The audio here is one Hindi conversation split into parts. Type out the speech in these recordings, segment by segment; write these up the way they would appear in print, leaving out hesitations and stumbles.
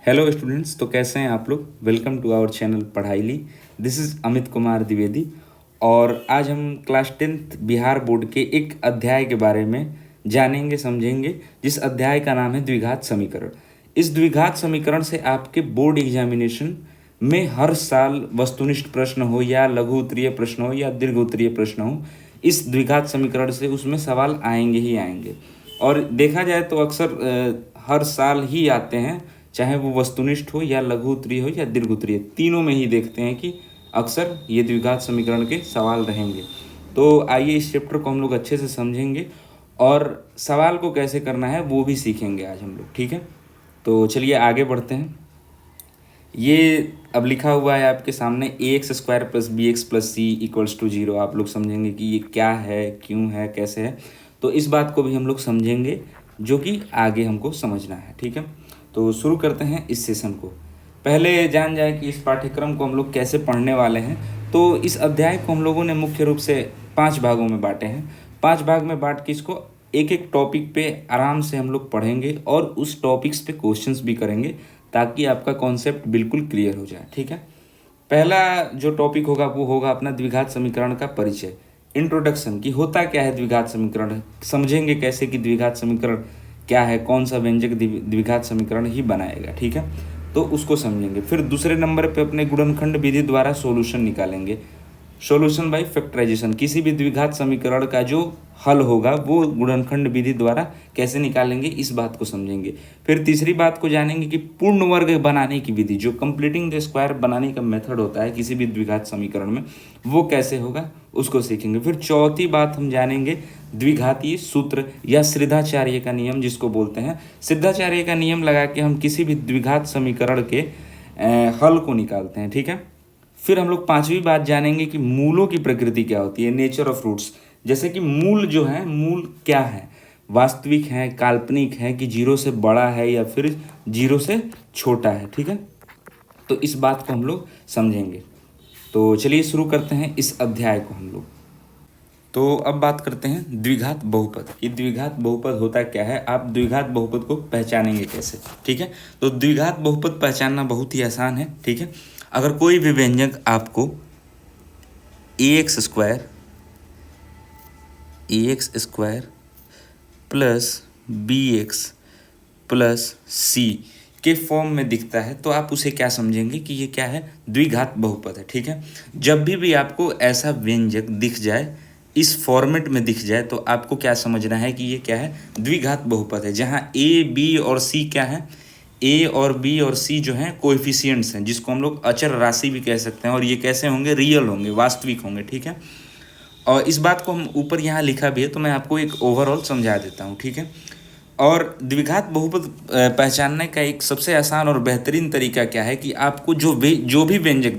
हेलो स्टूडेंट्स, तो कैसे हैं आप लोग। वेलकम टू आवर चैनल पढ़ाई ली। दिस इज़ अमित कुमार द्विवेदी और आज हम क्लास 10th बिहार बोर्ड के एक अध्याय के बारे में जानेंगे समझेंगे, जिस अध्याय का नाम है द्विघात समीकरण। इस द्विघात समीकरण से आपके बोर्ड एग्जामिनेशन में हर साल वस्तुनिष्ठ प्रश्न हो या लघु उत्तरीय प्रश्न हो या दीर्घ उत्तरीय प्रश्न हो, इस द्विघात समीकरण से उसमें सवाल आएंगे ही आएंगे। और देखा जाए तो अक्सर हर साल ही आते हैं, चाहे वो वस्तुनिष्ठ हो या लघु उत्तरीय हो या दीर्घ उत्तरीय, तीनों में ही देखते हैं कि अक्सर ये द्विघात समीकरण के सवाल रहेंगे। तो आइए इस चैप्टर को हम लोग अच्छे से समझेंगे और सवाल को कैसे करना है वो भी सीखेंगे आज हम लोग, ठीक है। तो चलिए आगे बढ़ते हैं। ये अब लिखा हुआ है आपके सामने ax² + bx + c = 0। आप लोग समझेंगे कि ये क्या है, क्यों है, कैसे है। तो इस बात को भी हम लोग समझेंगे जो कि आगे हमको समझना है, ठीक है। तो शुरू करते हैं इस सेशन को। पहले जान जाए कि इस पाठ्यक्रम को हम लोग कैसे पढ़ने वाले हैं। तो इस अध्याय को हम लोगों ने मुख्य रूप से 5 भागों में बांटे हैं। 5 भाग में बांट के इसको एक एक टॉपिक पे आराम से हम लोग पढ़ेंगे और उस टॉपिक्स पे क्वेश्चंस भी करेंगे ताकि आपका कॉन्सेप्ट बिल्कुल क्लियर हो जाए, ठीक है। पहला जो टॉपिक होगा वो होगा अपना द्विघात समीकरण का परिचय, इंट्रोडक्शन, कि होता क्या है द्विघात समीकरण, समझेंगे कैसे कि द्विघात समीकरण क्या है, कौन सा व्यंजक द्विघात समीकरण ही बनाएगा, ठीक है। तो उसको समझेंगे। फिर दूसरे नंबर पे अपने गुणनखंड विधि द्वारा सॉल्यूशन निकालेंगे, सॉल्यूशन बाय फैक्टराइजेशन। किसी भी द्विघात समीकरण का जो हल होगा वो गुणनखंड विधि द्वारा कैसे निकालेंगे, इस बात को समझेंगे। फिर तीसरी बात को जानेंगे कि पूर्ण वर्ग बनाने की विधि, जो कंप्लीटिंग द स्क्वायर बनाने का मेथड होता है किसी भी द्विघात समीकरण में, वो कैसे होगा उसको सीखेंगे। फिर चौथी बात हम जानेंगे द्विघातीय सूत्र या सिद्धाचार्य का नियम, जिसको बोलते हैं। सिद्धाचार्य का नियम लगा के हम किसी भी द्विघात समीकरण के हल को निकालते हैं, ठीक है। फिर हम लोग पांचवी बात जानेंगे कि मूलों की प्रकृति क्या होती है, नेचर ऑफ रूट्स। जैसे कि मूल जो है, मूल क्या है, वास्तविक है, काल्पनिक है, कि 0 से बड़ा है या फिर 0 से छोटा है, ठीक है। तो इस बात को हम लोग समझेंगे। तो चलिए शुरू करते हैं इस अध्याय को हम लोग। तो अब बात करते हैं द्विघात बहुपद। ये द्विघात बहुपद होता क्या है, आप द्विघात बहुपद को पहचानेंगे कैसे, ठीक है। तो द्विघात बहुपद पहचानना बहुत ही आसान है, ठीक है। अगर कोई भी व्यंजक आपको ax² + bx + c के फॉर्म में दिखता है तो आप उसे क्या समझेंगे कि ये क्या है, द्विघात बहुपद है, ठीक है। जब भी आपको ऐसा व्यंजक दिख जाए, इस फॉर्मेट में दिख जाए, तो आपको क्या समझना है कि ये क्या है, द्विघात बहुपद है। जहाँ a, b और c क्या है, a और b और c जो हैं कोएफिशिएंट्स हैं, जिसको हम लोग अचर राशि भी कह सकते हैं। और ये कैसे होंगे, रियल होंगे, वास्तविक होंगे, ठीक है। और इस बात को हम ऊपर यहाँ लिखा भी है, तो मैं आपको एक ओवरऑल समझा देता हूँ, ठीक है। और द्विघात बहुपद पहचानने का एक सबसे आसान और बेहतरीन तरीका क्या है कि आपको जो भी व्यंजक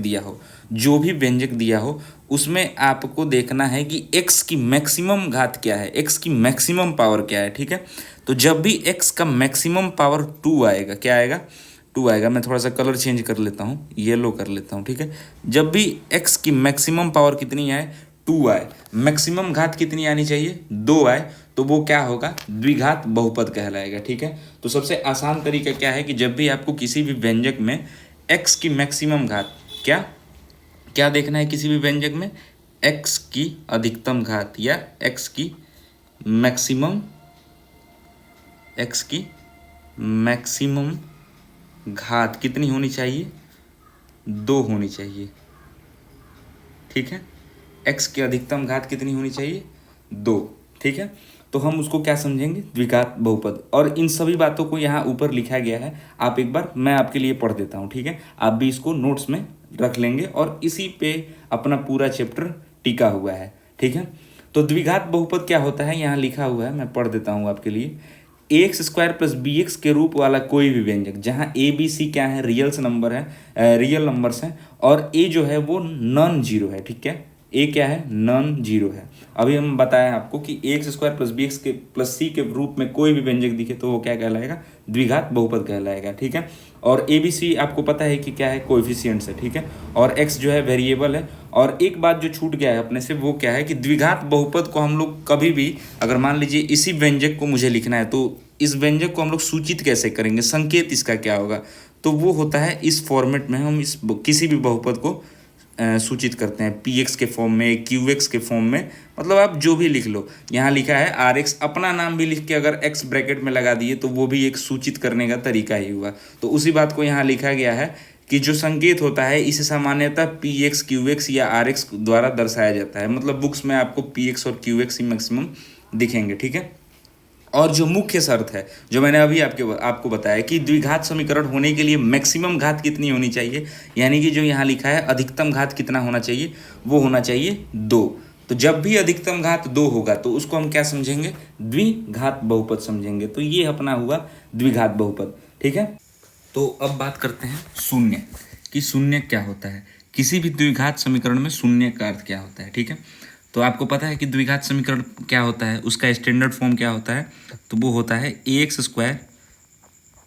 दिया हो उसमें आपको देखना है कि x की मैक्सिमम घात क्या है, x की मैक्सिमम पावर क्या है, ठीक है। तो जब भी x का मैक्सिमम पावर 2 आएगा, क्या आएगा, 2 आएगा। मैं थोड़ा सा कलर चेंज कर लेता हूँ, येलो कर लेता हूँ, ठीक है। जब भी x की मैक्सिमम पावर कितनी आए, 2 आए, मैक्सिमम घात कितनी आनी चाहिए, 2 आए, तो वो क्या होगा, द्विघात बहुपद कहलाएगा, ठीक है। तो सबसे आसान तरीका क्या है कि जब भी आपको किसी भी व्यंजक में x की मैक्सिमम घात क्या क्या देखना है, किसी भी व्यंजक में x की अधिकतम घात या x की मैक्सिमम घात कितनी होनी चाहिए, 2 होनी चाहिए, ठीक है। x की अधिकतम घात कितनी होनी चाहिए, 2, ठीक है। तो हम उसको क्या समझेंगे, द्विघात बहुपद। और इन सभी बातों को यहाँ ऊपर लिखा गया है, आप एक बार मैं आपके लिए पढ़ देता हूँ, ठीक है। आप भी इसको नोट्स में रख लेंगे और इसी पे अपना पूरा चैप्टर टिका हुआ है, ठीक है। तो द्विघात बहुपद क्या होता है, यहाँ लिखा हुआ है, मैं पढ़ देता हूँ आपके लिए। ax² + bx के रूप वाला कोई भी व्यंजक, जहाँ a b c क्या है, रियल नंबर्स हैं, और a जो है वो नॉन जीरो है, ठीक है। a क्या है, नॉन जीरो है। अभी हम बताएं आपको कि ax² + bx के + c के रूप में कोई भी व्यंजक दिखे तो वो क्या कहलाएगा, द्विघात बहुपद कहलाएगा, ठीक है। और a b c आपको पता है कि क्या है, कोएफिशिएंट्स है, ठीक है। और x जो है वेरिएबल है। और एक बात जो छूट गया है अपने से, वो क्या है कि द्विघात बहुपद को हम लोग कभी भी, अगर मान लीजिए इसी व्यंजक को मुझे लिखना है, तो इस व्यंजक को हम लोग सूचित कैसे करेंगे, संकेत इसका क्या होगा, तो वो होता है इस फॉर्मेट में हम इस किसी भी बहुपद को सूचित करते हैं, पी एक्स के फॉर्म में, क्यू एक्स के फॉर्म में, मतलब आप जो भी लिख लो। यहाँ लिखा है आर एक्स, अपना नाम भी लिख के अगर एक्स ब्रैकेट में लगा दिए तो वो भी एक सूचित करने का तरीका ही हुआ। तो उसी बात को यहाँ लिखा गया है कि जो संकेत होता है इसे सामान्यतः पी एक्स, क्यू एक्स या आर एक्स द्वारा दर्शाया जाता है। मतलब बुक्स में आपको पी एक्स और क्यू एक्स ही मैक्सिमम दिखेंगे, ठीक है। और जो मुख्य शर्त है जो मैंने अभी आपको बताया कि द्विघात समीकरण होने के लिए मैक्सिमम घात कितनी होनी चाहिए, यानी कि जो यहाँ लिखा है अधिकतम घात कितना होना चाहिए, वो होना चाहिए 2। तो जब भी अधिकतम घात 2 होगा तो उसको हम क्या समझेंगे, द्विघात बहुपद समझेंगे। तो ये अपना हुआ द्विघात बहुपद, ठीक है। तो अब बात करते हैं शून्य कि शून्य क्या होता है। किसी भी द्विघात समीकरण में शून्य का अर्थ क्या होता है, ठीक है। तो आपको पता है कि द्विघात समीकरण क्या होता है, उसका स्टैंडर्ड फॉर्म क्या होता है, तो वो होता है a x square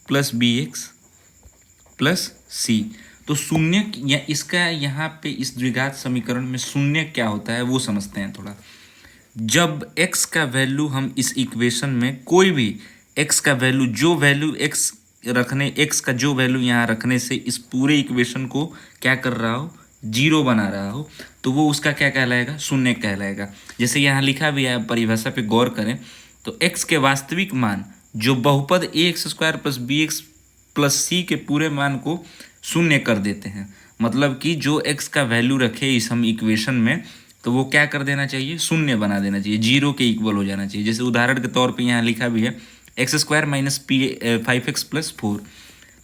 plus b x plus c. तो शून्य या इसका यहाँ पे इस द्विघात समीकरण में शून्य क्या होता है वो समझते हैं थोड़ा। जब x का वैल्यू हम इस इक्वेशन में कोई भी x का वैल्यू, जो वैल्यू x रखने, x का जो वैल्यू यहाँ रखने से इस पूरे इक्वेशन को क्या कर रहा हो, जीरो बना रहा हो, तो वो उसका क्या कहलाएगा, शून्य कहलाएगा। जैसे यहाँ लिखा भी है, परिभाषा पे गौर करें तो x के वास्तविक मान जो बहुपद a x square plus b x plus c के पूरे मान को शून्य कर देते हैं। मतलब कि जो x का वैल्यू रखे इस हम इक्वेशन में, तो वो क्या कर देना चाहिए, शून्य बना देना चाहिए, जीरो के इक्वल हो जाना चाहिए। जैसे उदाहरण के तौर पे यहाँ लिखा भी है x square minus P 5x plus 4।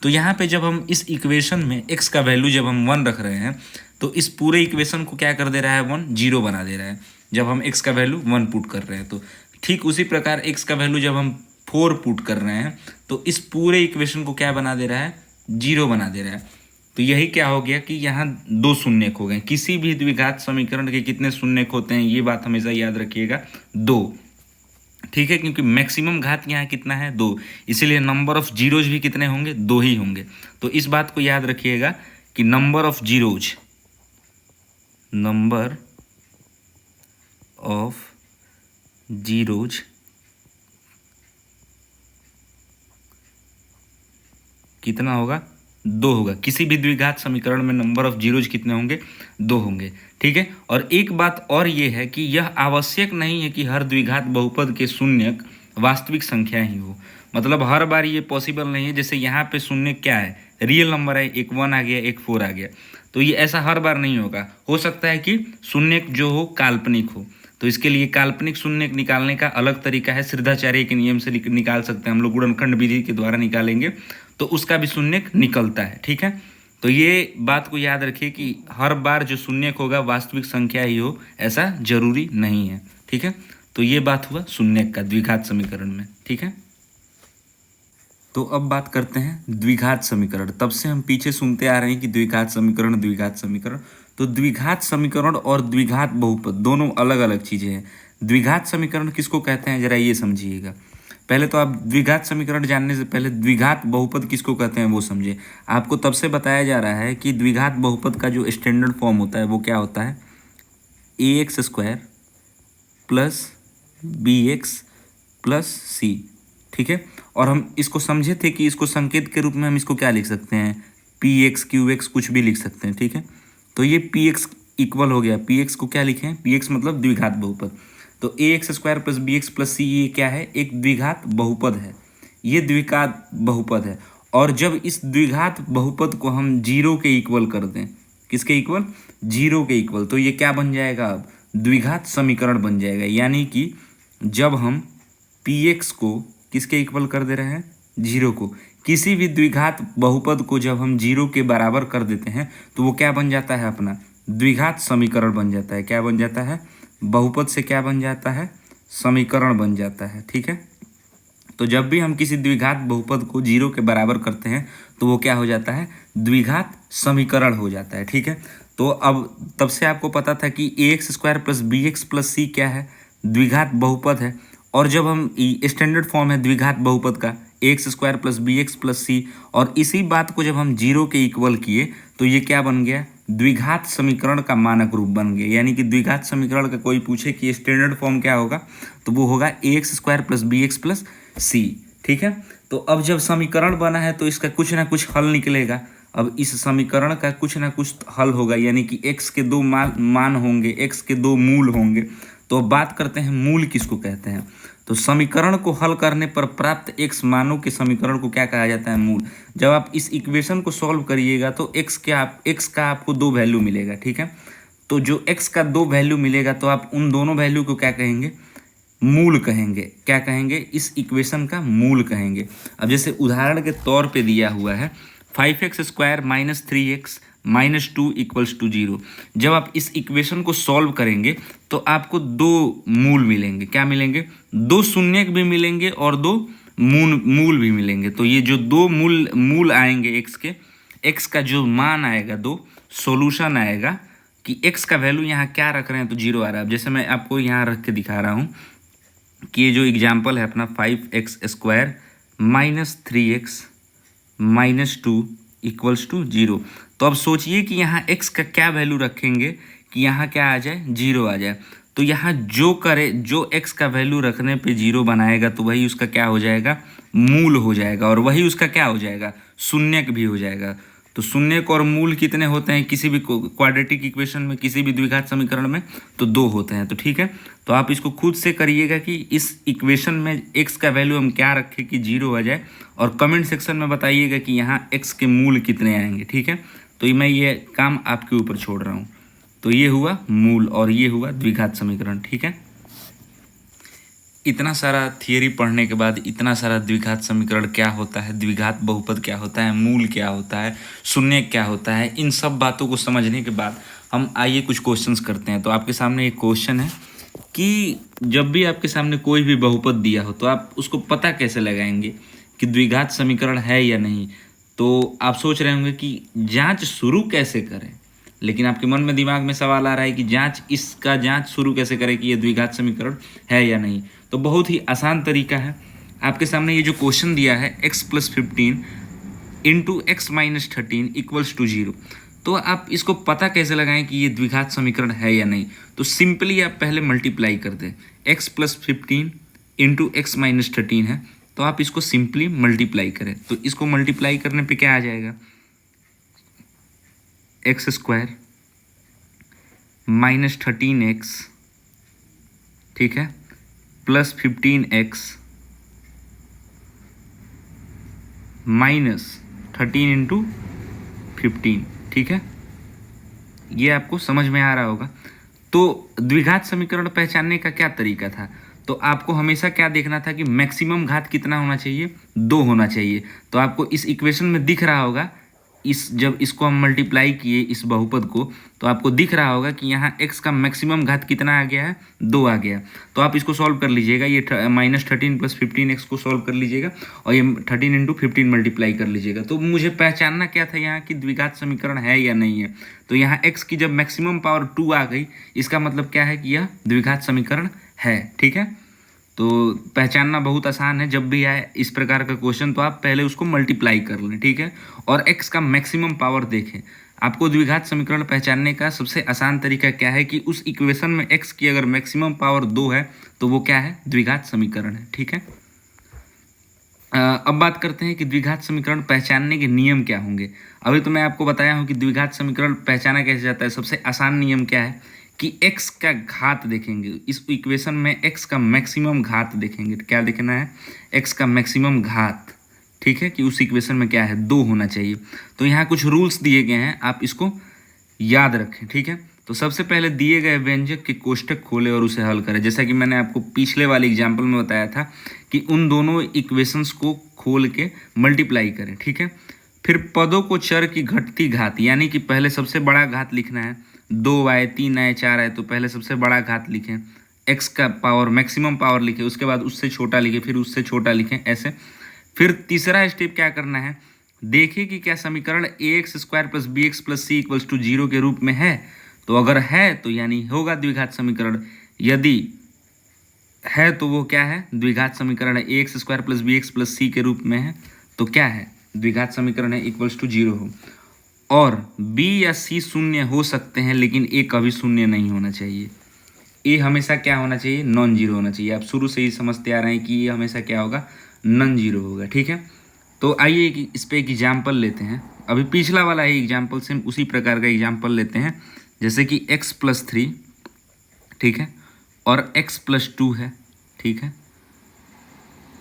तो यहाँ पे जब हम इस इक्वेशन में x का वैल्यू जब हम 1 रख रहे हैं तो इस पूरे इक्वेशन को क्या कर दे रहा है, 1 जीरो बना दे रहा है जब हम x का वैल्यू 1 पुट कर रहे हैं। तो ठीक उसी प्रकार x का वैल्यू जब हम 4 पुट कर रहे हैं तो इस पूरे इक्वेशन को क्या बना दे रहा है, जीरो बना दे रहा है। तो यही क्या हो गया कि यहाँ 2 शून्यक हो गए। किसी भी द्विघात समीकरण के कितने शून्यक होते हैं, ये बात हमेशा याद रखिएगा, 2, ठीक है। क्योंकि मैक्सिमम घात यहाँ कितना है, 2, इसीलिए नंबर ऑफ जीरोज भी कितने होंगे, 2 ही होंगे। तो इस बात को याद रखिएगा कि नंबर ऑफ जीरोज कितना होगा, 2 होगा। किसी भी द्विघात समीकरण में नंबर ऑफ जीरोज कितने होंगे, 2 होंगे, ठीक है। और एक बात और ये है कि यह आवश्यक नहीं है कि हर द्विघात बहुपद के शून्यक वास्तविक संख्या ही हो। मतलब हर बार ये पॉसिबल नहीं है। जैसे यहाँ पे शून्य क्या है, रियल नंबर है, एक 1 आ गया, एक 4 आ गया, तो ये ऐसा हर बार नहीं होगा। हो सकता है कि शून्यक जो हो काल्पनिक हो, तो इसके लिए काल्पनिक शून्यक निकालने का अलग तरीका है, सिद्धाचार्य के नियम से निकाल सकते हैं हम लोग, गुणनखंड विधि के द्वारा निकालेंगे तो उसका भी शून्यक निकलता है, ठीक है। तो ये बात को याद रखिए कि हर बार जो शून्यक होगा वास्तविक संख्या ही हो, ऐसा जरूरी नहीं है, ठीक है। तो ये बात हुआ शून्यक का द्विघात समीकरण में, ठीक है। तो अब बात करते हैं द्विघात समीकरण। तब से हम पीछे सुनते आ रहे हैं कि द्विघात समीकरण, द्विघात समीकरण। तो द्विघात समीकरण और द्विघात बहुपद दोनों अलग अलग चीज़ें हैं। द्विघात समीकरण किसको कहते हैं, जरा ये समझिएगा। पहले तो आप द्विघात समीकरण जानने से पहले द्विघात बहुपद किसको कहते हैं वो समझे। आपको तब से बताया जा रहा है कि द्विघात बहुपद का जो स्टैंडर्ड फॉर्म होता है वो क्या होता है, a x square plus b x plus c, ठीक है। और हम इसको समझे थे कि इसको संकेत के रूप में हम इसको क्या लिख सकते हैं, पी एक्स, क्यू एक्स, कुछ भी लिख सकते हैं, ठीक है। तो ये पी एक्स इक्वल हो गया, पी एक्स को क्या लिखें, पी एक्स मतलब द्विघात बहुपद। तो a x square plus b x plus c, ये क्या है, एक द्विघात बहुपद है, ये द्विघात बहुपद है। और जब इस द्विघात बहुपद को हम जीरो के इक्वल कर दें, किसके इक्वल, जीरो के इक्वल, तो ये क्या बन जाएगा, अब द्विघात समीकरण बन जाएगा। यानी कि जब हम पी एक्स को किसके इक्वल कर दे रहे हैं, जीरो को, किसी भी द्विघात बहुपद को जब हम जीरो के बराबर कर देते हैं तो वो क्या बन जाता है, अपना द्विघात समीकरण बन जाता है। क्या बन जाता है, बहुपद से क्या बन जाता है, समीकरण बन जाता है, ठीक है। तो जब भी हम किसी द्विघात बहुपद को जीरो के बराबर करते हैं तो वो क्या हो जाता है, द्विघात समीकरण हो जाता है, ठीक है। तो अब तब से आपको पता था कि a x square plus b x plus c क्या है, द्विघात बहुपद है। और जब हम स्टैंडर्ड फॉर्म है द्विघात बहुपद का, a x square plus b x plus c, और इसी बात को जब हम जीरो के इक्वल किए तो ये क्या बन गया, द्विघात समीकरण का मानक रूप बन गया। यानी कि द्विघात समीकरण का कोई पूछे कि स्टैंडर्ड फॉर्म क्या होगा, तो वो होगा a x square plus b x plus c, ठीक है। तो अब जब समीकरण बना है तो इसका कुछ ना कुछ हल निकलेगा। अब इस समीकरण का कुछ ना कुछ हल होगा, यानी कि x के दो मान होंगे, x के दो मूल होंगे। तो अब बात करते हैं मूल किसको कहते हैं। तो समीकरण को हल करने पर प्राप्त x मानों के समीकरण को क्या कहा जाता है, मूल। जब आप इस इक्वेशन को सॉल्व करिएगा तो x का आपको दो वैल्यू मिलेगा, ठीक है। तो जो x का दो वैल्यू मिलेगा तो आप उन दोनों वैल्यू को क्या कहेंगे, मूल कहेंगे। क्या कहेंगे, इस इक्वेशन का मूल कहेंगे। अब जैसे उदाहरण के तौर पे दिया हुआ है 5x² - 3x - 2 = 0। जब आप इस इक्वेशन को सॉल्व करेंगे तो आपको दो मूल मिलेंगे। क्या मिलेंगे, दो शून्य भी मिलेंगे और दो मूल भी मिलेंगे। तो ये जो दो मूल आएंगे x के, x का जो मान आएगा दो, सॉल्यूशन आएगा कि x का वैल्यू यहाँ क्या रख रहे हैं तो 0 आ रहा है। अब जैसे मैं आपको यहाँ रख के दिखा रहा हूँ कि ये जो एग्जाम्पल है अपना 5x² - 3x - 2 = 0। तो अब सोचिए कि यहाँ x का क्या वैल्यू रखेंगे कि यहाँ क्या आ जाए, 0 आ जाए। तो यहाँ जो x का वैल्यू रखने पे 0 बनाएगा तो वही उसका क्या हो जाएगा, मूल हो जाएगा, और वही उसका क्या हो जाएगा, शून्यक भी हो जाएगा। तो शून्यक और मूल कितने होते हैं किसी भी क्वाड्रेटिक इक्वेशन में, किसी भी द्विघात समीकरण में, तो दो होते हैं। तो ठीक है, तो आप इसको खुद से करिएगा कि इस इक्वेशन में x का वैल्यू हम क्या रखें कि 0 आ जाए, और कमेंट सेक्शन में बताइएगा कि यहाँ x के मूल कितने आएंगे, ठीक है। तो मैं ये काम आपके ऊपर छोड़ रहा हूँ। तो ये हुआ मूल और ये हुआ द्विघात समीकरण, ठीक है। इतना सारा थियरी पढ़ने के बाद, इतना सारा द्विघात समीकरण क्या होता है, द्विघात बहुपद क्या होता है, मूल क्या होता है, शून्य क्या होता है, इन सब बातों को समझने के बाद हम आइए कुछ क्वेश्चंस करते हैं। तो आपके सामने एक क्वेश्चन है कि जब भी आपके सामने कोई भी बहुपद दिया हो तो आप उसको पता कैसे लगाएंगे कि द्विघात समीकरण है या नहीं। तो आप सोच रहे होंगे कि जाँच शुरू कैसे करें, लेकिन आपके मन में दिमाग में सवाल आ रहा है कि जांच शुरू कैसे करें कि ये द्विघात समीकरण है या नहीं। तो बहुत ही आसान तरीका है। आपके सामने ये जो क्वेश्चन दिया है x + 15 × x - 13 = 0। तो आप इसको पता कैसे लगाएं कि ये द्विघात समीकरण है या नहीं। तो सिंपली आप पहले मल्टीप्लाई कर दें। x + 15 × x - 13 है, तो आप इसको सिंपली मल्टीप्लाई करें। तो इसको मल्टीप्लाई करने पे क्या आ जाएगा, x² - 13x, ठीक है, + 15x - 13 × 15, ठीक है। ये आपको समझ में आ रहा होगा। तो द्विघात समीकरण पहचानने का क्या तरीका था, तो आपको हमेशा क्या देखना था कि मैक्सिमम घात कितना होना चाहिए, 2 होना चाहिए। तो आपको इस इक्वेशन में दिख रहा होगा, जब इसको हम मल्टीप्लाई किए इस बहुपद को, तो आपको दिख रहा होगा कि यहाँ x का मैक्सिमम घात कितना आ गया है, 2 आ गया। तो आप इसको सॉल्व कर लीजिएगा, ये -13 + 15x को सॉल्व कर लीजिएगा और ये 13 × 15 मल्टीप्लाई कर लीजिएगा। तो मुझे पहचानना क्या था यहाँ कि द्विघात समीकरण है या नहीं है। तो यहाँ x की जब मैक्सिमम पावर 2 आ गई, इसका मतलब क्या है कि यह द्विघात समीकरण है, ठीक है। तो पहचानना बहुत आसान है। जब भी आए इस प्रकार का क्वेश्चन तो आप पहले उसको मल्टीप्लाई कर लें, ठीक है, और x का मैक्सिमम पावर देखें। आपको द्विघात समीकरण पहचानने का सबसे आसान तरीका क्या है कि उस इक्वेशन में x की अगर मैक्सिमम पावर 2 है तो वो क्या है, द्विघात समीकरण है, ठीक है। अब बात करते हैं कि द्विघात समीकरण पहचानने के नियम क्या होंगे। अभी तो मैं आपको बताया हूँ कि द्विघात समीकरण पहचाना कैसे जाता है। सबसे आसान नियम क्या है कि x का घात देखेंगे, इस इक्वेशन में x का मैक्सिमम घात देखेंगे। तो क्या देखना है, x का मैक्सिमम घात, ठीक है, कि उस इक्वेशन में क्या है, 2 होना चाहिए। तो यहाँ कुछ रूल्स दिए गए हैं, आप इसको याद रखें, ठीक है। तो सबसे पहले दिए गए व्यंजक के कोष्ठक खोलें और उसे हल करें। जैसा कि मैंने आपको पिछले वाले एग्जाम्पल में बताया था कि उन दोनों इक्वेशंस को खोल के मल्टीप्लाई करें, ठीक है। फिर पदों को चर की घटती घात, यानी कि पहले सबसे बड़ा घात लिखना है। 2 आए, 3 आए, 4 आए, तो पहले सबसे बड़ा घात लिखें, x का पावर मैक्सिमम पावर लिखें, उसके बाद उससे छोटा लिखें, फिर उससे छोटा लिखें, ऐसे। फिर तीसरा स्टेप क्या करना है, देखिए कि क्या समीकरण ax² + bx + c = 0 के रूप में है। तो अगर है तो यानी होगा द्विघात समीकरण, यदि है तो वो क्या है, द्विघात समीकरण है। ax² + bx + c के रूप में है तो क्या है, द्विघात समीकरण है, = 0 हो। और b या c शून्य हो सकते हैं, लेकिन a कभी शून्य नहीं होना चाहिए। a हमेशा क्या होना चाहिए, नॉन जीरो होना चाहिए। आप शुरू से ही समझते आ रहे हैं कि ये हमेशा क्या होगा, नॉन जीरो होगा। ठीक है, तो आइए इस पे एक एग्जाम्पल लेते हैं। अभी पिछला वाला ही एग्जाम्पल से उसी प्रकार का एग्जाम्पल लेते हैं, जैसे कि x+3, ठीक है, और x+2 है, ठीक है,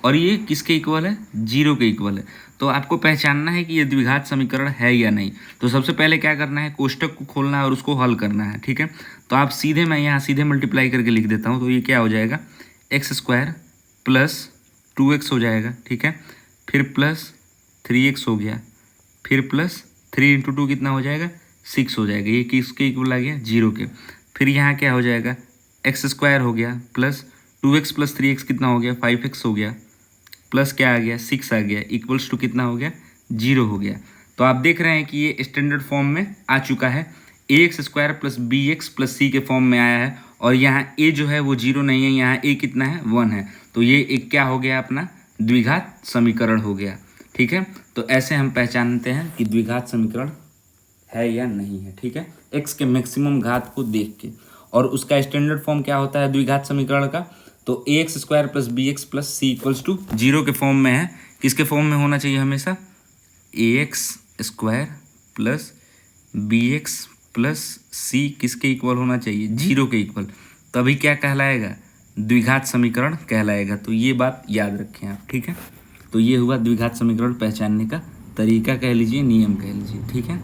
और ये किसके इक्वल है, जीरो के इक्वल है। तो आपको पहचानना है कि ये द्विघात समीकरण है या नहीं। तो सबसे पहले क्या करना है, कोष्टक को खोलना है और उसको हल करना है। ठीक है, तो आप सीधे, मैं यहाँ सीधे मल्टीप्लाई करके लिख देता हूँ। तो ये क्या हो जाएगा, x² + 2x हो जाएगा। ठीक है, फिर +3x हो गया, फिर +3 × 2 कितना हो जाएगा, 6 हो जाएगा। ये किसके इक्वल आ गया, जीरो के। फिर यहाँ क्या हो जाएगा, x² हो गया प्लस 2x + 3x कितना हो गया, 5x हो गया, प्लस क्या आ गया, 6 आ गया, इक्वल्स टू कितना हो गया, जीरो हो गया। तो आप देख रहे हैं कि ये स्टैंडर्ड फॉर्म में आ चुका है, ax² + bx + c के फॉर्म में आया है। और यहाँ a जो है वो जीरो नहीं है, यहाँ a कितना है, 1 है। तो ये एक क्या हो गया, अपना द्विघात समीकरण हो गया। ठीक है, तो ऐसे हम पहचानते हैं कि द्विघात समीकरण है या नहीं है। ठीक है, x के मैक्सिमम घात को देख के। और उसका स्टैंडर्ड फॉर्म क्या होता है द्विघात समीकरण का, तो ax² + bx + c = जीरो के फॉर्म में है। किसके फॉर्म में होना चाहिए हमेशा, ax² + bx + c किसके इक्वल होना चाहिए, जीरो के इक्वल। तभी क्या कहलाएगा, द्विघात समीकरण कहलाएगा। तो ये बात याद रखें आप। ठीक है, तो ये हुआ द्विघात समीकरण पहचानने का तरीका कह लीजिए, नियम कह लीजिए। ठीक है,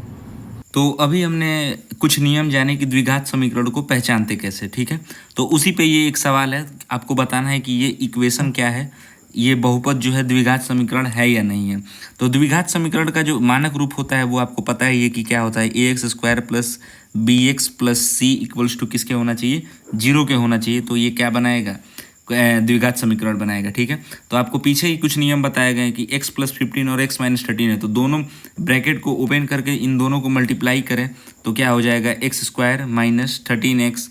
तो अभी हमने कुछ नियम जाने कि द्विघात समीकरण को पहचानते कैसे। ठीक है, तो उसी पे ये एक सवाल है, आपको बताना है कि ये इक्वेशन क्या है, ये बहुपद जो है द्विघात समीकरण है या नहीं है। तो द्विघात समीकरण का जो मानक रूप होता है वो आपको पता है ये कि क्या होता है, ax² + bx + c = किसके होना चाहिए, जीरो के होना चाहिए। तो ये क्या बनाएगा, द्विघात समीकरण बनाएगा। ठीक है, तो आपको पीछे ही कुछ नियम बताए गए हैं कि x + 15 और x - 13 है, तो दोनों ब्रैकेट को ओपन करके इन दोनों को मल्टीप्लाई करें तो क्या हो जाएगा, x² - 13x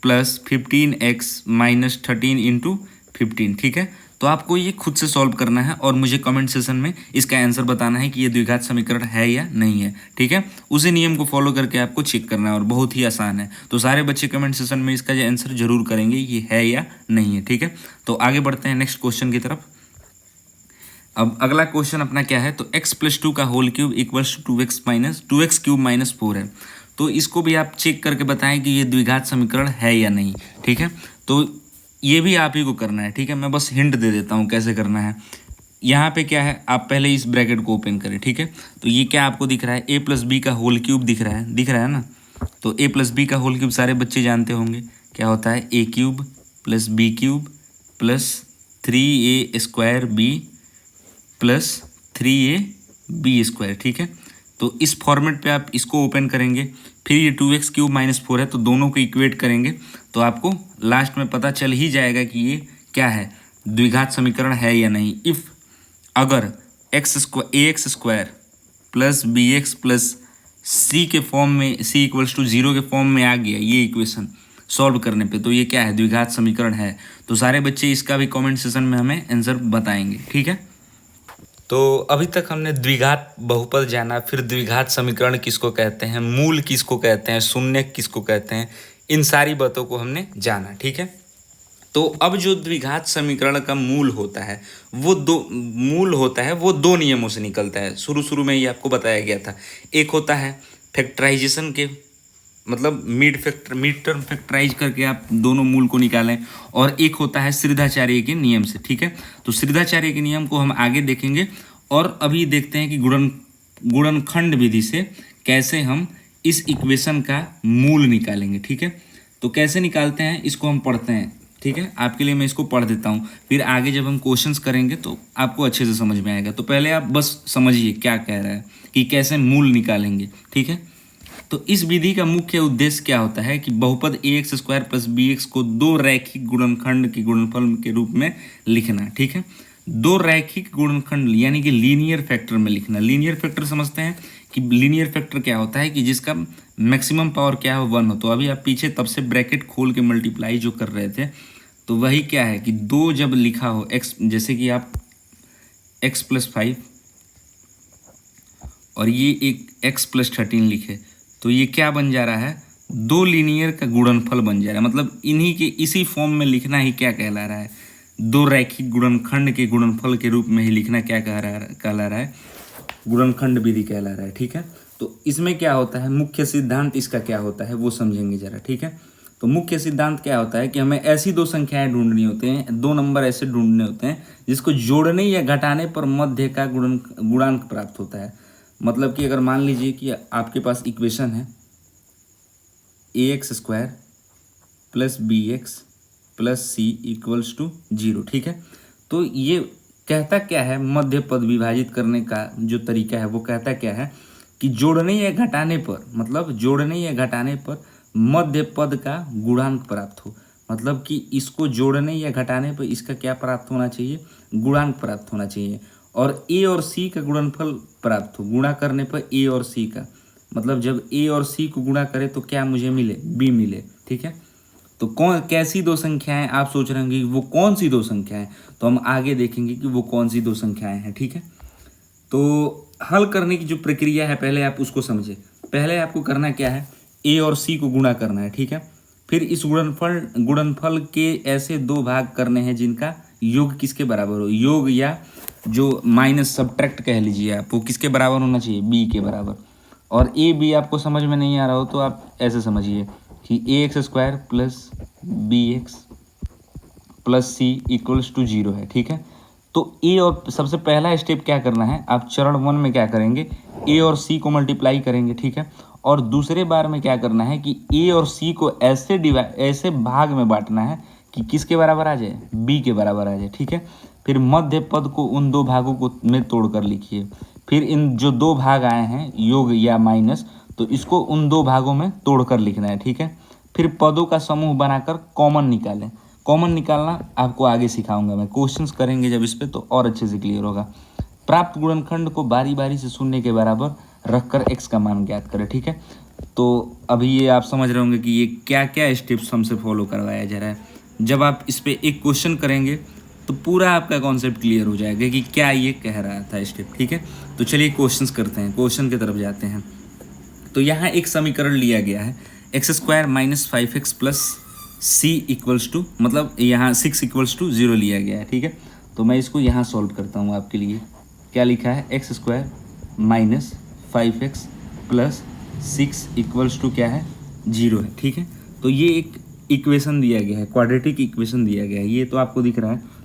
+ 15x - 13 × 15। ठीक है, तो आपको ये खुद से सॉल्व करना है और मुझे कमेंट सेशन में इसका आंसर बताना है कि ये द्विघात समीकरण है या नहीं है। ठीक है, उसी नियम को फॉलो करके आपको चेक करना है और बहुत ही आसान है। तो सारे बच्चे कमेंट सेशन में इसका जो आंसर जरूर करेंगे ये है या नहीं है। ठीक है, तो आगे बढ़ते हैं नेक्स्ट क्वेश्चन की तरफ। अब अगला क्वेश्चन अपना क्या है, तो x+2 का होल क्यूब = 2x³ - 4 है। तो इसको भी आप चेक करके बताएं कि ये द्विघात समीकरण है या नहीं। ठीक है, तो ये भी आप ही को करना है। ठीक है, मैं बस हिंट दे देता हूँ कैसे करना है। यहाँ पे क्या है, आप पहले इस ब्रैकेट को ओपन करें। ठीक है, तो ये क्या आपको दिख रहा है, a + b का होल क्यूब दिख रहा है ना। तो a + b का होल क्यूब सारे बच्चे जानते होंगे क्या होता है, a³ + b³ + 3a² b + 3ab²। ठीक है, तो इस फॉर्मेट पे आप इसको ओपन करेंगे, फिर ये 2x³ - 4 है, तो दोनों को इक्वेट करेंगे तो आपको लास्ट में पता चल ही जाएगा कि ये क्या है, द्विघात समीकरण है या नहीं। इफ़ अगर ax² + bx + c के फॉर्म में, c = 0 के फॉर्म में आ गया ये इक्वेशन सॉल्व करने पे, तो ये क्या है, द्विघात समीकरण है। तो सारे बच्चे इसका भी कमेंट सेशन में हमें आंसर बताएंगे। ठीक है, तो अभी तक हमने द्विघात बहुपद जाना, फिर द्विघात समीकरण किसको कहते हैं, मूल किसको कहते हैं, शून्य किसको कहते हैं, इन सारी बातों को हमने जाना। ठीक है, तो अब जो द्विघात समीकरण का मूल होता है वो दो नियमों से निकलता है। शुरू में ये आपको बताया गया था। एक होता है फैक्टराइजेशन के, मतलब मिड टर्म फैक्टराइज करके आप दोनों मूल को निकालें, और एक होता है श्रीधाचार्य के नियम से। ठीक है, तो श्रीधाचार्य के नियम को हम आगे देखेंगे और अभी देखते हैं कि गुणनखंड विधि से कैसे हम इस इक्वेशन का मूल निकालेंगे। ठीक है, तो कैसे निकालते हैं इसको हम पढ़ते हैं। ठीक है, आपके लिए मैं इसको पढ़ देता हूँ, फिर आगे जब हम क्वेश्चंस करेंगे तो आपको अच्छे से समझ में आएगा। तो पहले आप बस समझिए क्या कह रहा है कि कैसे मूल निकालेंगे। ठीक है, तो इस विधि का मुख्य उद्देश्य क्या होता है कि बहुपद ax² + bx को दो रैखिक गुणनखंड के गुणनफल के रूप में लिखना। ठीक है, दो रैखिक गुणनखंड यानी कि लीनियर फैक्टर में लिखना। लीनियर फैक्टर समझते हैं कि लीनियर फैक्टर क्या होता है कि जिसका मैक्सिमम पावर क्या है, 1 हो। तो अभी आप पीछे तब से ब्रैकेट खोल के मल्टीप्लाई जो कर रहे थे, तो वही क्या है कि दो जब लिखा हो x, जैसे कि आप x + 5 और ये एक x + 13 लिखे, तो ये क्या बन जा रहा है, दो लीनियर का गुणनफल बन जा रहा है। मतलब इन्हीं के इसी फॉर्म में लिखना ही क्या कहला रहा है, दो रैखिक गुणनखंड के गुणनफल के रूप में ही लिखना क्या कहला रहा है, गुणनखंड विधि कहला रहा है। ठीक है, तो इसमें क्या होता है, मुख्य सिद्धांत इसका क्या होता है वो समझेंगे जरा। ठीक है, तो मुख्य सिद्धांत क्या होता है कि हमें ऐसी दो संख्याएं ढूंढनी होते हैं, दो नंबर ऐसे ढूंढने होते हैं जिसको जोड़ने या घटाने पर मध्य का गुणांक प्राप्त होता है। मतलब कि अगर मान लीजिए कि आपके पास इक्वेशन है ax² plus bx plus c equals to 0। ठीक है, तो ये कहता क्या है, मध्य पद विभाजित करने का जो तरीका है वो कहता क्या है कि जोड़ने या घटाने पर, मतलब जोड़ने या घटाने पर मध्य पद का गुणांक प्राप्त हो। मतलब कि इसको जोड़ने या घटाने पर इसका क्या प्राप्त होना चाहिए, गुणांक प्राप्त होना चाहिए। और a और c का गुणनफल प्राप्त हो, गुणा करने पर a और c का, मतलब जब a और c को गुणा करे तो क्या मुझे मिले, b मिले। ठीक है, तो कौन कैसी दो संख्याएं, आप सोच रहे होंगे वो कौन सी दो संख्याएं, तो हम आगे देखेंगे कि वो कौन सी दो संख्याएं हैं। ठीक है, तो हल करने की जो प्रक्रिया है पहले आप उसको समझे। पहले आपको करना क्या है, a और c को गुणा करना है। ठीक है, फिर इस गुणनफल के ऐसे दो भाग करने हैं जिनका योग किसके बराबर हो, योग या जो माइनस सब्ट्रैक्ट कह लीजिए आप, वो किसके बराबर होना चाहिए, b के बराबर। और a b आपको समझ में नहीं आ रहा हो तो आप ऐसे समझिए कि ax² plus bx plus c equals to 0 है। ठीक है, तो a और सबसे पहला स्टेप क्या करना है, आप चरण 1 में क्या करेंगे, a और c को मल्टीप्लाई करेंगे। ठीक है, और दूसरे बार में क्या करना है कि a और c को ऐसे भाग में बांटना है कि किसके बराबर आ जाए, b के बराबर आ जाए। ठीक है, फिर मध्य पद को उन दो भागों को में तोड़कर लिखिए। फिर इन जो दो भाग आए हैं योग या माइनस, तो इसको उन दो भागों में तोड़कर लिखना है। ठीक है, फिर पदों का समूह बनाकर कॉमन निकालें। कॉमन निकालना आपको आगे सिखाऊंगा मैं, क्वेश्चंस करेंगे जब इस पे तो और अच्छे से क्लियर होगा। प्राप्त गुणनखंड को बारी बारी से शून्य के बराबर रखकर x का मान ज्ञात करें। ठीक है, तो अभी ये आप समझ रहे होंगे कि ये क्या क्या स्टेप्स हमसे फॉलो करवाया जा रहा है। जब आप इस पे एक क्वेश्चन करेंगे तो पूरा आपका कॉन्सेप्ट क्लियर हो जाएगा कि क्या ये कह रहा था स्टेप। ठीक है, तो चलिए क्वेश्चंस करते हैं, क्वेश्चन की तरफ जाते हैं। तो यहाँ एक समीकरण लिया गया है x² minus 5x plus c equals to, मतलब यहाँ 6 इक्वल्स टू 0 लिया गया है। ठीक है, तो मैं इसको यहाँ सॉल्व करता हूँ आपके लिए। क्या लिखा है, x² minus 5x plus 6 equals to क्या है, 0 है। ठीक है, तो ये एक इक्वेशन दिया गया है, क्वाड्रेटिक इक्वेशन दिया गया है, ये तो आपको दिख रहा है।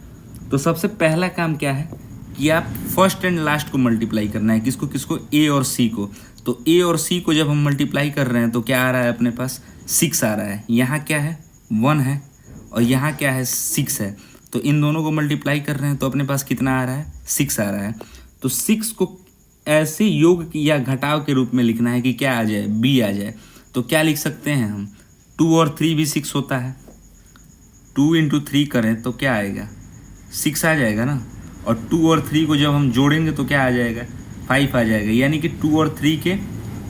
तो सबसे पहला काम क्या है कि आप फर्स्ट एंड लास्ट को मल्टीप्लाई करना है, किसको किसको, a और c को। तो a और c को जब हम मल्टीप्लाई कर रहे हैं तो क्या आ रहा है, अपने पास 6 आ रहा है, यहाँ क्या है 1 है और यहाँ क्या है 6 है। तो इन दोनों को मल्टीप्लाई कर रहे हैं तो अपने पास कितना आ रहा है, 6 आ रहा है। तो 6 को ऐसे योग या घटाव के रूप में लिखना है कि क्या आ जाए, b आ जाए। तो क्या लिख सकते हैं हम, 2 और 3 भी 6 होता है, 2 इंटू 3 करें तो क्या आएगा, 6 आ जाएगा ना। और 2 और 3 को जब हम जोड़ेंगे तो क्या आ जाएगा, 5 आ जाएगा। यानी कि 2 और 3 के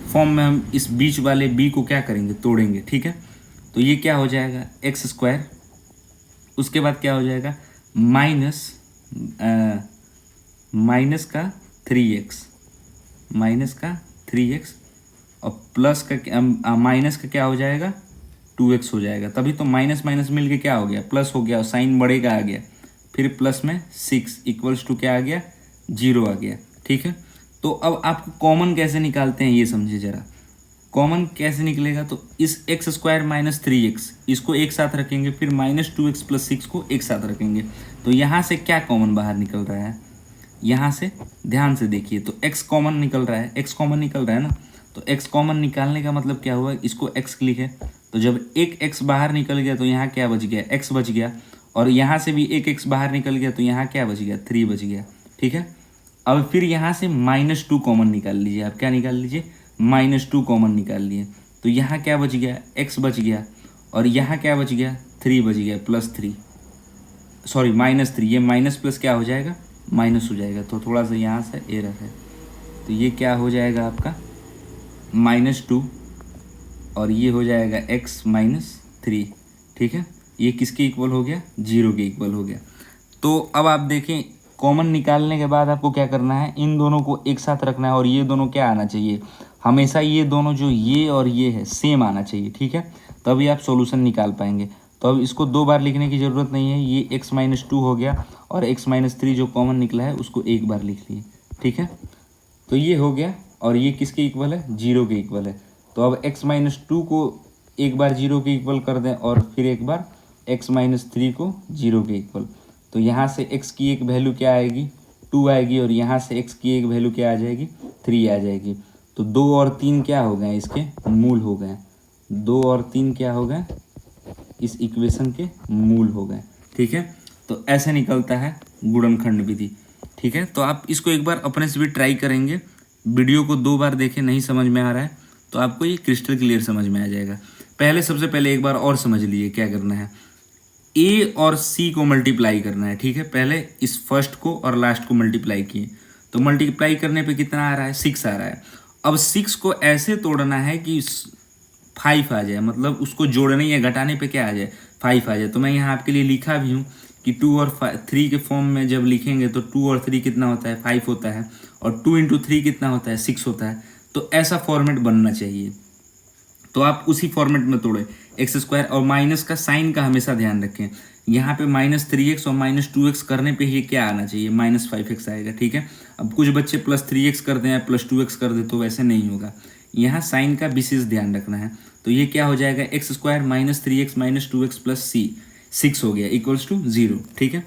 फॉर्म में हम इस बीच वाले b को क्या करेंगे, तोड़ेंगे। ठीक है, तो ये क्या हो जाएगा, x², उसके बाद क्या हो जाएगा माइनस का 3x, माइनस का 3x और प्लस का माइनस का क्या हो जाएगा, 2x हो जाएगा। तभी तो माइनस माइनस मिल के क्या हो गया, प्लस हो गया और साइन बढ़ेगा आ गया। फिर प्लस में 6 इक्वल्स टू क्या आ गया, 0 आ गया। ठीक है, तो अब आपको कॉमन कैसे निकालते हैं ये समझिए जरा। कॉमन कैसे निकलेगा, तो इस x² माइनस 3x इसको एक साथ रखेंगे, फिर माइनस 2x प्लस 6 को एक साथ रखेंगे। तो यहाँ से क्या कॉमन बाहर निकल रहा है, यहाँ से ध्यान से देखिए, तो x कॉमन निकल रहा है, x कॉमन निकल रहा है ना। तो x कॉमन निकालने का मतलब क्या हुआ, इसको x लिखे, तो जब एक x बाहर निकल गया तो यहाँ क्या बच गया, x बच गया। और यहाँ से भी एक x बाहर निकल गया तो यहाँ क्या बच गया, 3 बच गया। ठीक है, अब फिर यहाँ से -2 कॉमन निकाल लीजिए आप, क्या निकाल लीजिए, -2 कॉमन निकाल लिए। तो यहाँ क्या बच गया, x बच गया और यहाँ क्या बच गया, 3 बच गया, +3, सॉरी -3। ये माइनस प्लस क्या हो जाएगा, माइनस हो जाएगा। तो थोड़ा सा यहाँ से एरर है, तो ये क्या हो जाएगा आपका -2 और ये हो जाएगा x -3। ठीक है, ये किसके इक्वल हो गया, 0 के इक्वल हो गया। तो अब आप देखें, कॉमन निकालने के बाद आपको क्या करना है, इन दोनों को एक साथ रखना है और ये दोनों क्या आना चाहिए, हमेशा ये दोनों जो ये और ये है सेम आना चाहिए। ठीक है, तभी आप सॉल्यूशन निकाल पाएंगे। तो अब इसको 2 बार लिखने की ज़रूरत नहीं है, ये x-2 हो गया और x-3 जो कॉमन निकला है उसको एक बार लिख लिए, ठीक है। तो ये हो गया और ये किसके इक्वल है, 0 के इक्वल है। तो अब x-2 को एक बार 0 के इक्वल कर दें और फिर एक बार x-3 को 0 के इक्वल। तो यहाँ से x की एक वैल्यू क्या आएगी, 2 आएगी और यहाँ से x की एक वैल्यू क्या आ जाएगी, 3 आ जाएगी। तो 2 और 3 क्या हो गए, इसके मूल हो गए। 2 और 3 क्या हो गए, इस इक्वेशन के मूल हो गए, ठीक है। तो ऐसे निकलता है गुणनखंड विधि, ठीक है। तो आप इसको एक बार अपने से भी ट्राई करेंगे, वीडियो को 2 बार देखें, नहीं समझ में आ रहा है तो आपको ये क्रिस्टल क्लियर समझ में आ जाएगा। सबसे पहले एक बार और समझ लिए क्या करना है, ए और सी को मल्टीप्लाई करना है, ठीक है। पहले इस फर्स्ट को और लास्ट को मल्टीप्लाई किए, तो मल्टीप्लाई करने पे कितना आ रहा है, 6 आ रहा है। अब 6 को ऐसे तोड़ना है कि 5 आ जाए, मतलब उसको जोड़ने या घटाने पे क्या आ जाए, 5 आ जाए। तो मैं यहाँ आपके लिए लिखा भी हूँ कि 2 और 3 के फॉर्म में जब लिखेंगे तो 2 और 3 कितना होता है, 5 होता है, और 2 इंटू 3 कितना होता है, 6 होता है। तो ऐसा फॉर्मेट बनना चाहिए, तो आप उसी फॉर्मेट में तोड़े। x² और माइनस का साइन का हमेशा ध्यान रखें, यहाँ पे -3x और -2x करने पे ही क्या आना चाहिए, -5x आएगा, ठीक है। अब कुछ बच्चे +3x कर दें या +2x कर दे तो वैसे नहीं होगा, यहाँ साइन का विशेष ध्यान रखना है। तो ये क्या हो जाएगा, x² -3x -2x + c, 6 हो गया इक्वल्स टू 0, ठीक है।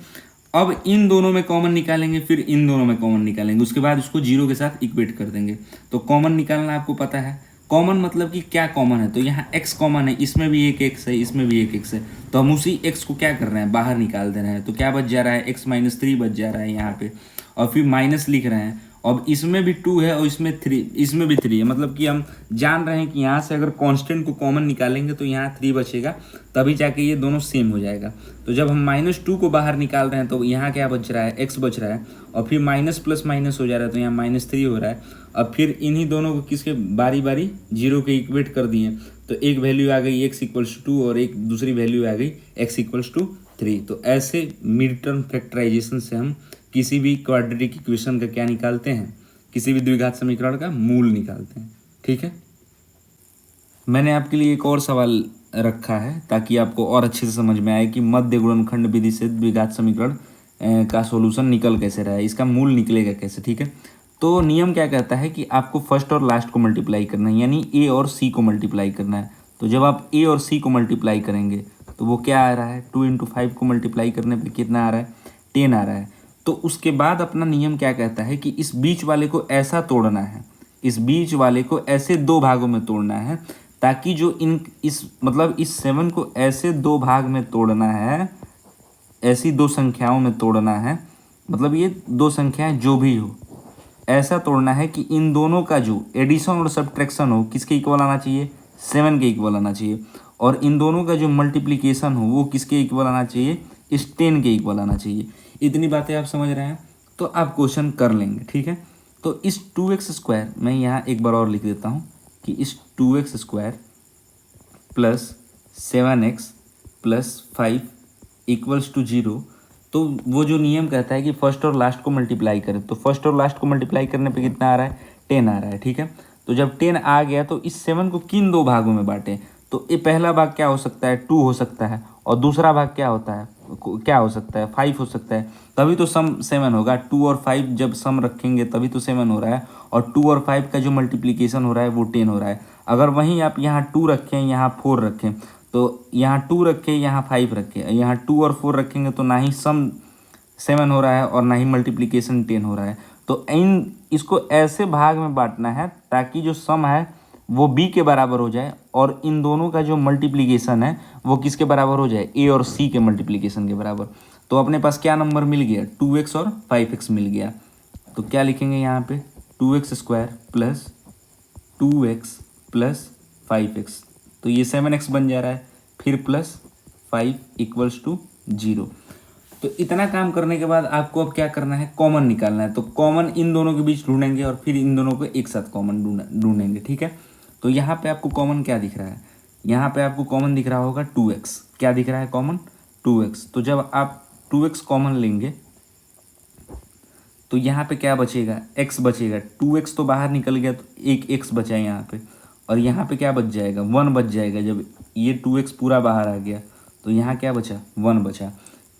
अब इन दोनों में कॉमन निकालेंगे, फिर इन दोनों में कॉमन निकालेंगे, उसके बाद उसको 0 के साथ इक्वेट कर देंगे। तो कॉमन निकालना आपको पता है, कॉमन मतलब कि क्या कॉमन है, तो यहाँ x कॉमन है, इसमें भी एक x है, इसमें भी एक x है, तो हम उसी x को क्या कर रहे हैं, बाहर निकाल दे रहे हैं। तो क्या बच जा रहा है, x-3 बच जा रहा है यहाँ पे, और फिर माइनस लिख रहे हैं। अब इसमें भी 2 है और इसमें 3, इसमें भी 3 है, मतलब कि हम जान रहे हैं कि यहाँ से अगर कांस्टेंट को कॉमन निकालेंगे तो यहाँ 3 बचेगा, तभी जाके ये दोनों सेम हो जाएगा। तो जब हम -2 को बाहर निकाल रहे हैं तो यहाँ क्या बच रहा है, x बच रहा है, और फिर माइनस प्लस माइनस हो जा रहा है, तो यहाँ -3 हो रहा है। अब फिर इन्हीं दोनों को किसके बारी बारी 0 के इक्वेट कर दिए, तो एक वैल्यू आ गई x=2 और एक दूसरी वैल्यू आ गई x=3। तो ऐसे मिड टर्म फैक्टराइजेशन से हम किसी भी क्वाड्रेटिक इक्वेशन का क्या निकालते हैं, किसी भी द्विघात समीकरण का मूल निकालते हैं, ठीक है। मैंने आपके लिए एक और सवाल रखा है ताकि आपको और अच्छे से समझ में आए कि मध्य गुणनखंड विधि से द्विघात समीकरण का सॉल्यूशन निकल कैसे रहा है, इसका मूल निकलेगा कैसे, ठीक है। तो नियम क्या कहता है कि आपको फर्स्ट और लास्ट को मल्टीप्लाई करना है, यानी ए और सी को मल्टीप्लाई करना है। तो जब आप ए और सी को मल्टीप्लाई करेंगे तो वो क्या आ रहा है, 2 × 5 को मल्टीप्लाई करने पर कितना आ रहा है, 10 आ रहा है। तो उसके बाद अपना नियम क्या कहता है कि इस बीच वाले को ऐसा तोड़ना है, इस बीच वाले को ऐसे 2 भागों में तोड़ना है, ताकि जो इस 7 को ऐसे 2 भाग में तोड़ना है, ऐसी 2 संख्याओं में तोड़ना है, मतलब ये 2 संख्याएं जो भी हो ऐसा तोड़ना है कि इन दोनों का जो एडिशन और सब्ट्रैक्शन हो किसके इक्वल आना चाहिए, 7 के इक्वल आना चाहिए, और इन दोनों का जो मल्टीप्लिकेशन हो वो किसके इक्वल आना चाहिए, इस 10 के इक्वल आना चाहिए। इतनी बातें आप समझ रहे हैं तो आप क्वेश्चन कर लेंगे, ठीक है। तो इस 2x² मैं यहाँ एक बार और लिख देता हूँ कि इस 2x² + 7x + 5 = 0। तो वो जो नियम कहता है कि फर्स्ट और लास्ट को मल्टीप्लाई करें, तो फर्स्ट और लास्ट को मल्टीप्लाई करने पे कितना आ रहा है, 10 आ रहा है, ठीक है। तो जब 10 आ गया तो इस 7 को किन 2 भागों में बांटें, तो ये पहला भाग क्या हो सकता है, 2 हो सकता है, और दूसरा भाग क्या होता है, क्या हो सकता है, 5 हो सकता है। तभी तो सम 7 होगा, 2 और 5 जब सम रखेंगे तभी तो 7 हो रहा है, और 2 और 5 का जो मल्टीप्लिकेशन हो रहा है वो 10 हो रहा है। अगर वहीं आप यहाँ 2 रखें, यहाँ 4 रखें, तो यहाँ 2 रखें, यहाँ 5 रखें, यहाँ 2 और 4 रखेंगे तो ना ही सम 7 हो रहा है और ना ही मल्टीप्लिकेशन 10 हो रहा है। तो इसको ऐसे भाग में बांटना है ताकि जो सम है वो b के बराबर हो जाए, और इन दोनों का जो मल्टीप्लिकेशन है वो किसके बराबर हो जाए, a और c के मल्टीप्लिकेशन के बराबर। तो अपने पास क्या नंबर मिल गया, 2x और 5x मिल गया। तो क्या लिखेंगे यहाँ पे, 2x² + 2x + 5x, तो ये 7x बन जा रहा है, फिर +5 = 0। तो इतना काम करने के बाद आपको अब क्या करना है, कॉमन निकालना है। तो कॉमन इन दोनों के बीच ढूंढेंगे और फिर इन दोनों को एक साथ कॉमन ढूंढेंगे, ठीक है। तो यहाँ पे आपको कॉमन क्या दिख रहा है, यहाँ पे आपको कॉमन दिख रहा होगा 2x, क्या दिख रहा है कॉमन, 2x। तो जब आप 2x कॉमन लेंगे तो यहाँ पे क्या बचेगा, x बचेगा, 2x तो बाहर निकल गया तो एक x बचा है यहाँ पे, और यहाँ पे क्या बच जाएगा, 1 बच जाएगा। जब ये 2x पूरा बाहर आ गया तो यहाँ क्या बचा 1 बचा।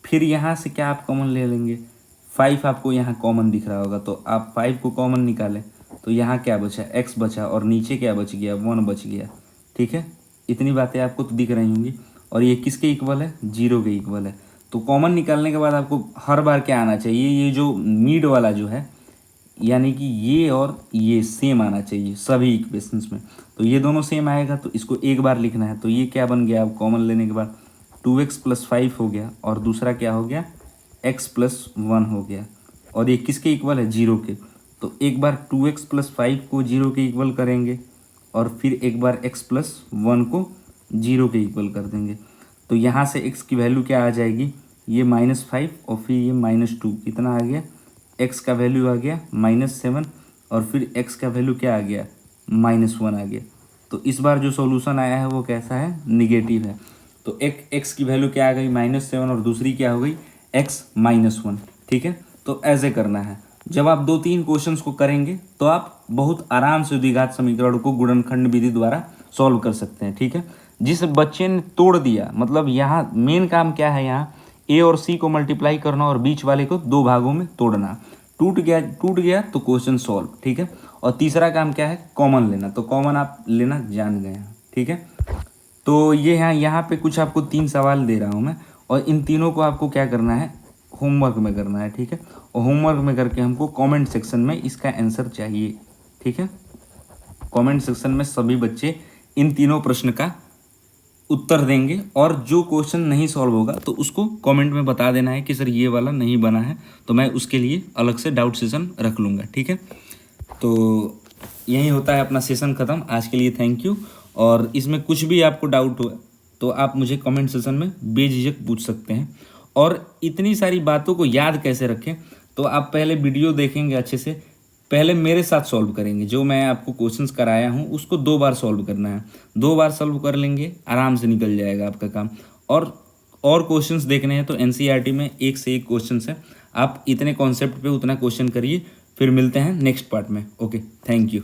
फिर यहाँ से क्या आप कॉमन ले लेंगे, 5 आपको यहाँ कॉमन दिख रहा होगा, तो आप 5 को कॉमन निकालें तो यहाँ क्या बचा x बचा, और नीचे क्या बच गया 1 बच गया। ठीक है, इतनी बातें आपको तो दिख रही होंगी। और ये किसके इक्वल है, 0 के इक्वल है। तो कॉमन निकालने के बाद आपको हर बार क्या आना चाहिए, ये जो मिड वाला जो है यानी कि ये और ये सेम आना चाहिए सभी इक्वेशंस में। तो ये दोनों सेम आएगा तो इसको एक बार लिखना है। तो ये क्या बन गया, अब कॉमन लेने के बाद 2x + 5 हो गया, और दूसरा क्या हो गया x + 1 हो गया। और ये किसके इक्वल है, 0 के। तो एक बार 2x + 5 को 0 के इक्वल करेंगे, और फिर एक बार x + 1 को 0 के इक्वल कर देंगे। तो यहाँ से x की वैल्यू क्या आ जाएगी, ये -5 और फिर ये -2, कितना आ गया, x का वैल्यू आ गया -7, और फिर x का वैल्यू क्या आ गया -1 आ गया। तो इस बार जो सॉल्यूशन आया है वो कैसा है, निगेटिव है। तो एक x की वैल्यू क्या आ गई -7, और दूसरी क्या हो गई x -1। ठीक है, तो ऐसे करना है। जब आप 2-3 क्वेश्चंस को करेंगे तो आप बहुत आराम से द्विघात समीकरण को गुणनखंड विधि द्वारा सॉल्व कर सकते हैं। ठीक है, जिस बच्चे ने तोड़ दिया, मतलब यहाँ मेन काम क्या है, यहाँ a और c को मल्टीप्लाई करना और बीच वाले को 2 भागों में तोड़ना। टूट गया तो क्वेश्चन सॉल्व। ठीक है, और तीसरा काम क्या है, कॉमन लेना। तो कॉमन आप लेना जान गए हैं। ठीक है, तो ये यहाँ पे कुछ आपको 3 सवाल दे रहा हूँ मैं, और इन तीनों को आपको क्या करना है, होमवर्क में करना है। ठीक है, और होमवर्क में करके हमको कमेंट सेक्शन में इसका आंसर चाहिए। ठीक है, कमेंट सेक्शन में सभी बच्चे इन तीनों प्रश्न का उत्तर देंगे, और जो क्वेश्चन नहीं सॉल्व होगा तो उसको कमेंट में बता देना है कि सर ये वाला नहीं बना है, तो मैं उसके लिए अलग से डाउट सेशन रख लूँगा। ठीक है, तो यही होता है अपना सेशन ख़त्म आज के लिए। Thank you. और इसमें कुछ भी आपको डाउट हो तो आप मुझे कमेंट सेशन में बेझिझक पूछ सकते हैं। और इतनी सारी बातों को याद कैसे रखें, तो आप पहले वीडियो देखेंगे अच्छे से, पहले मेरे साथ सॉल्व करेंगे। जो मैं आपको क्वेश्चंस कराया हूँ उसको 2 बार सॉल्व करना है, 2 बार सॉल्व कर लेंगे, आराम से निकल जाएगा आपका काम। और क्वेश्चंस देखने हैं तो एनसीईआरटी में 1 से 1 क्वेश्चंस है, आप इतने कॉन्सेप्ट पे उतना क्वेश्चन करिए। फिर मिलते हैं नेक्स्ट पार्ट में। Okay, thank you.